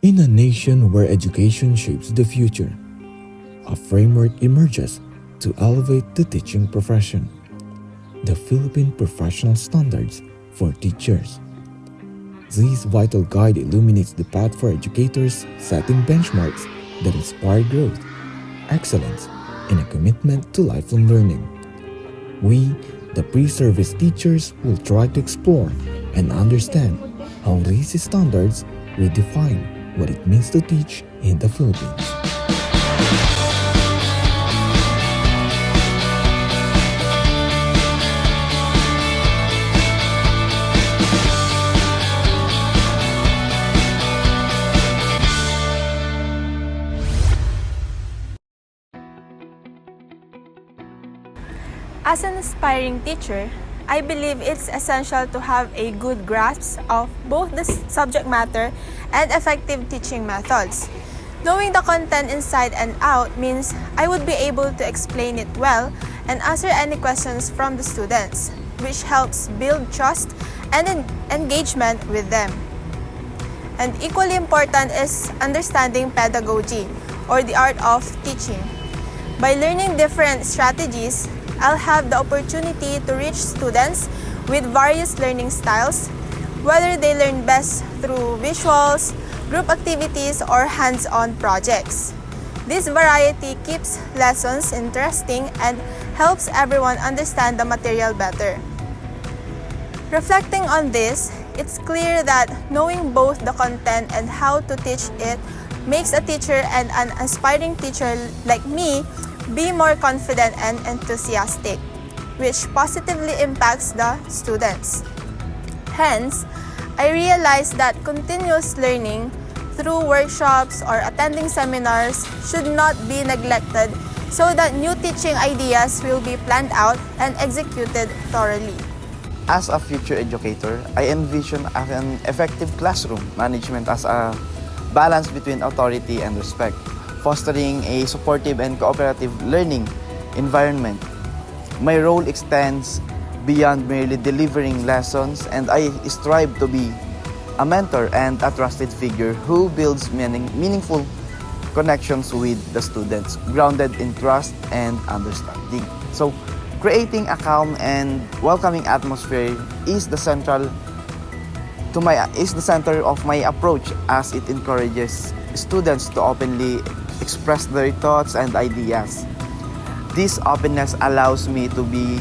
In a nation where education shapes the future, a framework emerges to elevate the teaching profession, the Philippine Professional Standards for Teachers. This vital guide illuminates the path for educators, setting benchmarks that inspire growth, excellence, and a commitment to lifelong learning. We, the pre-service teachers, will try to explore and understand how these standards redefine what it means to teach in the Philippines. As an aspiring teacher, I believe it's essential to have a good grasp of both the subject matter and effective teaching methods. Knowing the content inside and out means I would be able to explain it well and answer any questions from the students, which helps build trust and engagement with them. And equally important is understanding pedagogy, or the art of teaching. By learning different strategies, I'll have the opportunity to reach students with various learning styles, whether they learn best through visuals, group activities, or hands-on projects. This variety keeps lessons interesting and helps everyone understand the material better. Reflecting on this, it's clear that knowing both the content and how to teach it makes a teacher and an aspiring teacher like me be more confident and enthusiastic, which positively impacts the students. Hence, I realized that continuous learning through workshops or attending seminars should not be neglected so that new teaching ideas will be planned out and executed thoroughly. As a future educator, I envision an effective classroom management as a balance between authority and respect, fostering a supportive and cooperative learning environment. My role extends beyond merely delivering lessons, and I strive to be a mentor and a trusted figure who builds meaningful connections with the students, grounded in trust and understanding. So, creating a calm and welcoming atmosphere is the center of my approach, as it encourages students to openly express their thoughts and ideas. This openness allows me to be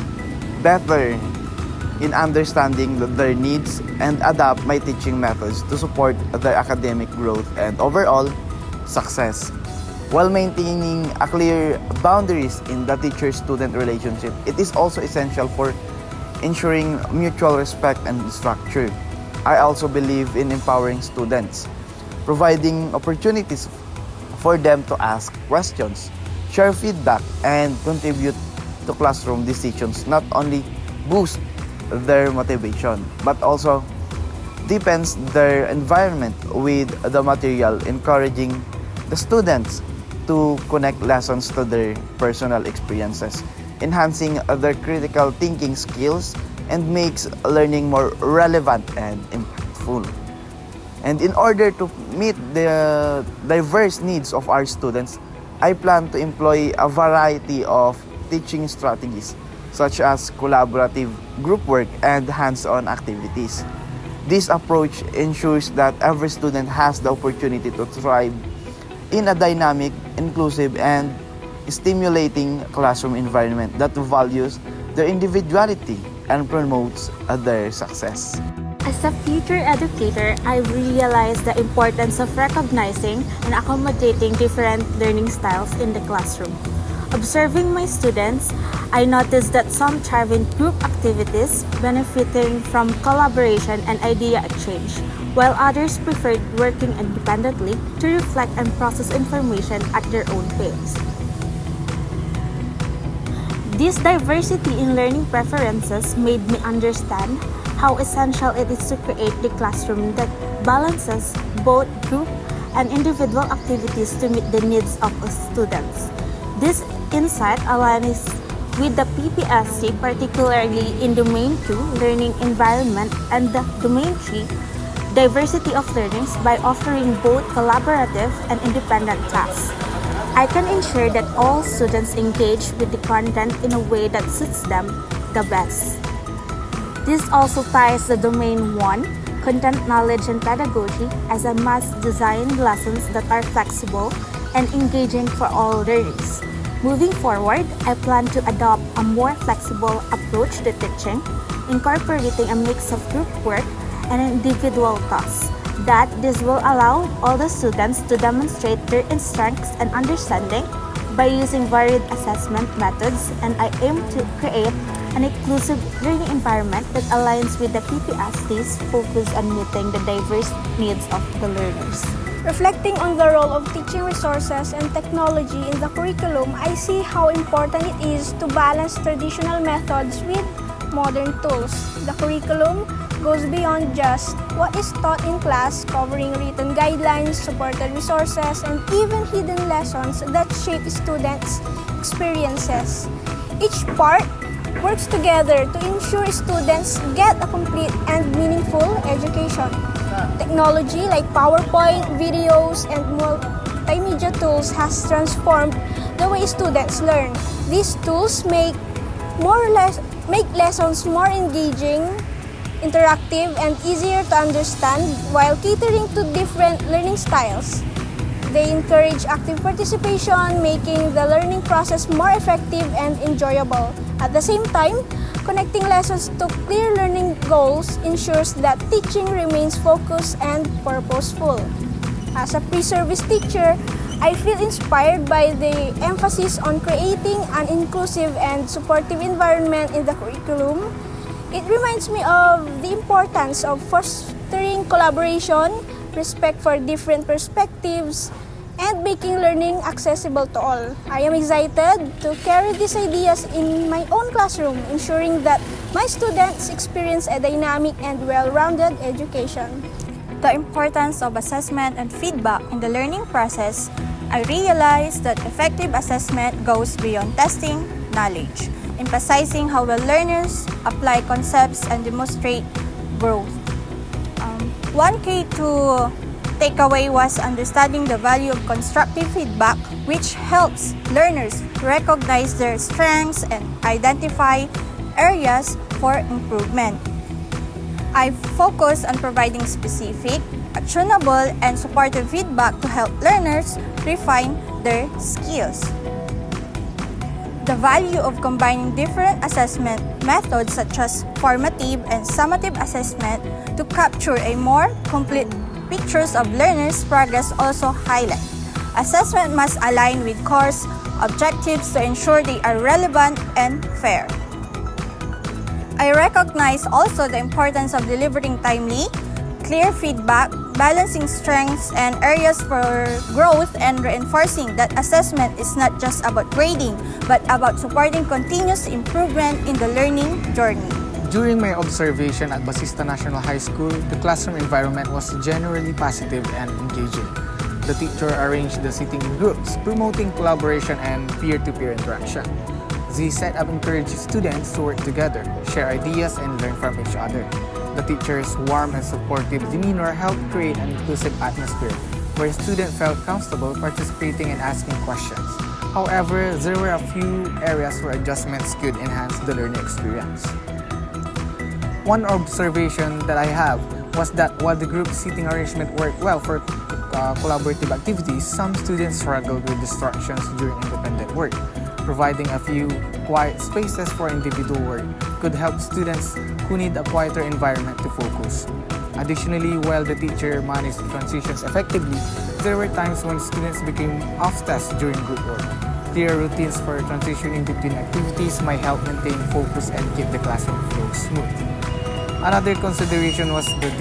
better in understanding their needs and adapt my teaching methods to support their academic growth and overall success. While maintaining a clear boundaries in the teacher-student relationship, it is also essential for ensuring mutual respect and structure. I also believe in empowering students, providing opportunities for them to ask questions, share feedback, and contribute to classroom decisions not only boost their motivation, but also deepens their environment with the material, encouraging the students to connect lessons to their personal experiences, enhancing their critical thinking skills, and makes learning more relevant and impactful. And in order to meet the diverse needs of our students, I plan to employ a variety of teaching strategies, such as collaborative group work and hands-on activities. This approach ensures that every student has the opportunity to thrive in a dynamic, inclusive, and stimulating classroom environment that values their individuality and promotes their success. As a future educator, I realized the importance of recognizing and accommodating different learning styles in the classroom. Observing my students, I noticed that some thrive in group activities, benefiting from collaboration and idea exchange, while others preferred working independently to reflect and process information at their own pace. This diversity in learning preferences made me understand how essential it is to create the classroom that balances both group and individual activities to meet the needs of students. This insight aligns with the PPSC, particularly in Domain 2, Learning Environment, and the Domain 3, diversity of learnings by offering both collaborative and independent tasks. I can ensure that all students engage with the content in a way that suits them the best. This also ties the Domain 1, Content Knowledge and Pedagogy, as I must design lessons that are flexible and engaging for all learners. Moving forward, I plan to adopt a more flexible approach to teaching, incorporating a mix of group work and individual tasks. That this will allow all the students to demonstrate their strengths and understanding by using varied assessment methods, and I aim to create an inclusive learning environment that aligns with the PPST's focus on meeting the diverse needs of the learners. Reflecting on the role of teaching resources and technology in the curriculum, I see how important it is to balance traditional methods with modern tools. The curriculum goes beyond just what is taught in class, covering written guidelines, supported resources, and even hidden lessons that shape students' experiences. Each part works together to ensure students get a complete and meaningful education. Technology like PowerPoint, videos, and multimedia tools has transformed the way students learn. These tools make lessons more engaging, interactive, and easier to understand while catering to different learning styles. They encourage active participation, making the learning process more effective and enjoyable. At the same time, connecting lessons to clear learning goals ensures that teaching remains focused and purposeful. As a pre-service teacher, I feel inspired by the emphasis on creating an inclusive and supportive environment in the curriculum. It reminds me of the importance of fostering collaboration, respect for different perspectives, and making learning accessible to all. I am excited to carry these ideas in my own classroom, ensuring that my students experience a dynamic and well-rounded education. The importance of assessment and feedback in the learning process, I realized that effective assessment goes beyond testing knowledge, emphasizing how well learners apply concepts and demonstrate growth. One key to takeaway was understanding the value of constructive feedback, which helps learners recognize their strengths and identify areas for improvement. I focus on providing specific, actionable, and supportive feedback to help learners refine their skills. The value of combining different assessment methods such as formative and summative assessment to capture a more complete pictures of learners' progress also highlight. Assessment must align with course objectives to ensure they are relevant and fair. I recognize also the importance of delivering timely, clear feedback, balancing strengths and areas for growth, and reinforcing that assessment is not just about grading, but about supporting continuous improvement in the learning journey. During my observation at Basista National High School, the classroom environment was generally positive and engaging. The teacher arranged the sitting in groups, promoting collaboration and peer-to-peer interaction. The setup encouraged students to work together, share ideas, and learn from each other. The teacher's warm and supportive demeanor helped create an inclusive atmosphere where students felt comfortable participating and asking questions. However, there were a few areas where adjustments could enhance the learning experience. One observation that I have was that while the group seating arrangement worked well for collaborative activities, some students struggled with distractions during independent work. Providing a few quiet spaces for individual work could help students who need a quieter environment to focus. Additionally, while the teacher managed transitions effectively, there were times when students became off task during group work. Clear routines for transitioning between activities might help maintain focus and keep the classroom flow smooth. Another consideration was the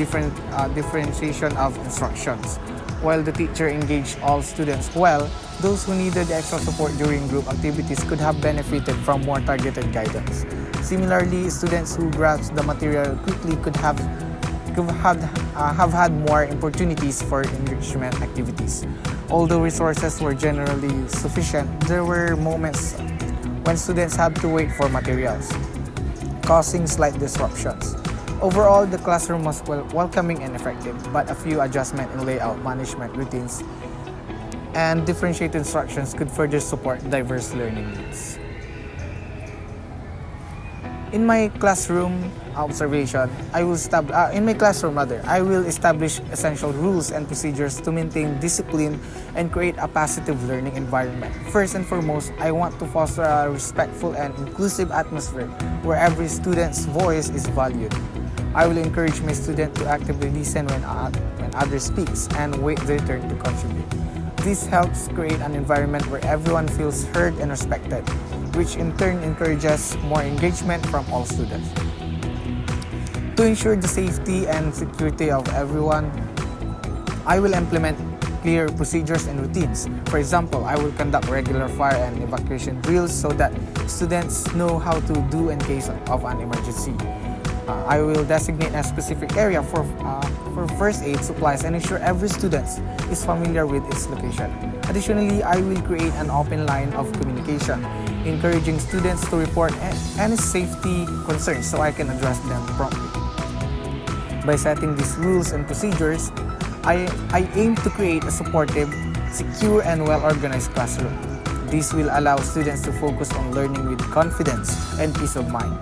differentiation of instructions. While the teacher engaged all students well, those who needed extra support during group activities could have benefited from more targeted guidance. Similarly, students who grasped the material quickly could have had more opportunities for enrichment activities. Although resources were generally sufficient, there were moments when students had to wait for materials, causing slight disruptions. Overall, the classroom was welcoming and effective, but a few adjustments in layout, management routines, and differentiated instructions could further support diverse learning needs. In my classroom observation, I will establish essential rules and procedures to maintain discipline and create a positive learning environment. First and foremost, I want to foster a respectful and inclusive atmosphere where every student's voice is valued. I will encourage my students to actively listen when others speak and wait their turn to contribute. This helps create an environment where everyone feels heard and respected, which in turn encourages more engagement from all students. To ensure the safety and security of everyone, I will implement clear procedures and routines. For example, I will conduct regular fire and evacuation drills so that students know how to do in case of an emergency. I will designate a specific area for first aid supplies and ensure every student is familiar with its location. Additionally, I will create an open line of communication, encouraging students to report any safety concerns so I can address them promptly. By setting these rules and procedures, I aim to create a supportive, secure, and well-organized classroom. This will allow students to focus on learning with confidence and peace of mind.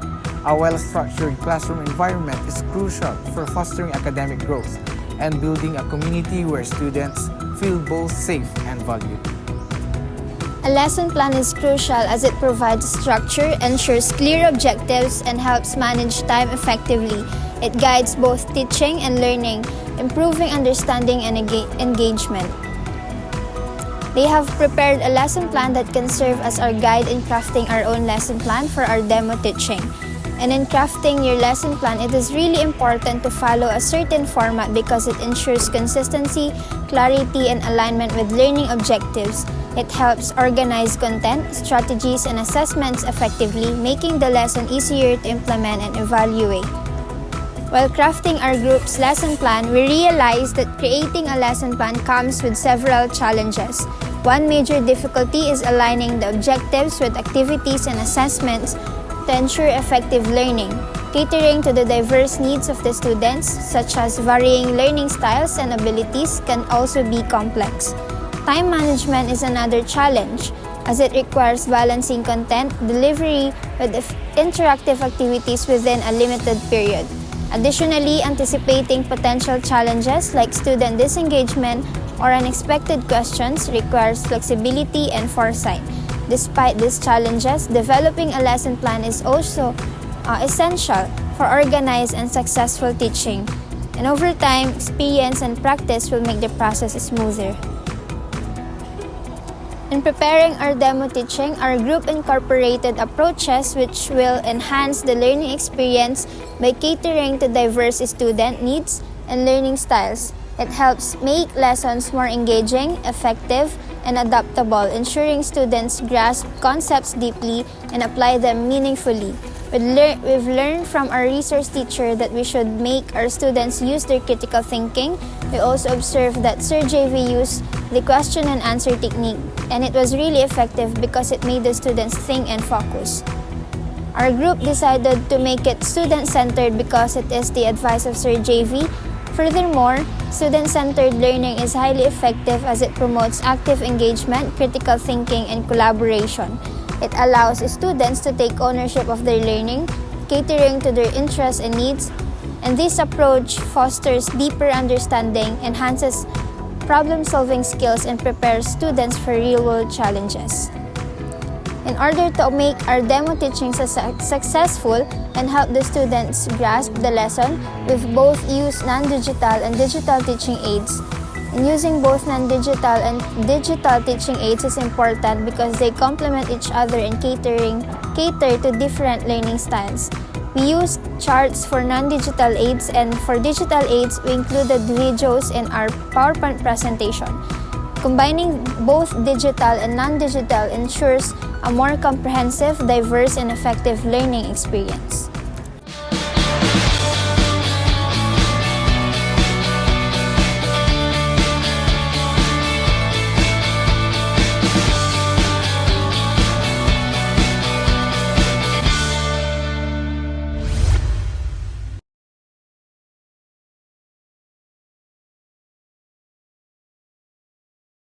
A well-structured classroom environment is crucial for fostering academic growth and building a community where students feel both safe and valued. A lesson plan is crucial as it provides structure, ensures clear objectives, and helps manage time effectively. It guides both teaching and learning, improving understanding and engagement. They have prepared a lesson plan that can serve as our guide in crafting our own lesson plan for our demo teaching. And in crafting your lesson plan, it is really important to follow a certain format because it ensures consistency, clarity, and alignment with learning objectives. It helps organize content, strategies, and assessments effectively, making the lesson easier to implement and evaluate. While crafting our group's lesson plan, we realized that creating a lesson plan comes with several challenges. One major difficulty is aligning the objectives with activities and assessments to ensure effective learning. Catering to the diverse needs of the students, such as varying learning styles and abilities, can also be complex. Time management is another challenge, as it requires balancing content delivery with interactive activities within a limited period. Additionally, anticipating potential challenges like student disengagement or unexpected questions requires flexibility and foresight. Despite these challenges, developing a lesson plan is also essential for organized and successful teaching. And over time, experience and practice will make the process smoother. In preparing our demo teaching, our group incorporated approaches which will enhance the learning experience by catering to diverse student needs and learning styles. It helps make lessons more engaging, effective, and adaptable, ensuring students grasp concepts deeply and apply them meaningfully. We've learned from our resource teacher that we should make our students use their critical thinking. We also observed that Sir JV used the question and answer technique, and it was really effective because it made the students think and focus. Our group decided to make it student-centered because it is the advice of Sir JV. Furthermore, student-centered learning is highly effective as it promotes active engagement, critical thinking, and collaboration. It allows students to take ownership of their learning, catering to their interests and needs, and this approach fosters deeper understanding, enhances problem-solving skills, and prepares students for real-world challenges. In order to make our demo teaching successful and help the students grasp the lesson, we've both used non-digital and digital teaching aids. And using both non-digital and digital teaching aids is important because they complement each other and cater to different learning styles. We used charts for non-digital aids, and for digital aids, we included videos in our PowerPoint presentation. Combining both digital and non-digital ensures a more comprehensive, diverse, and effective learning experience.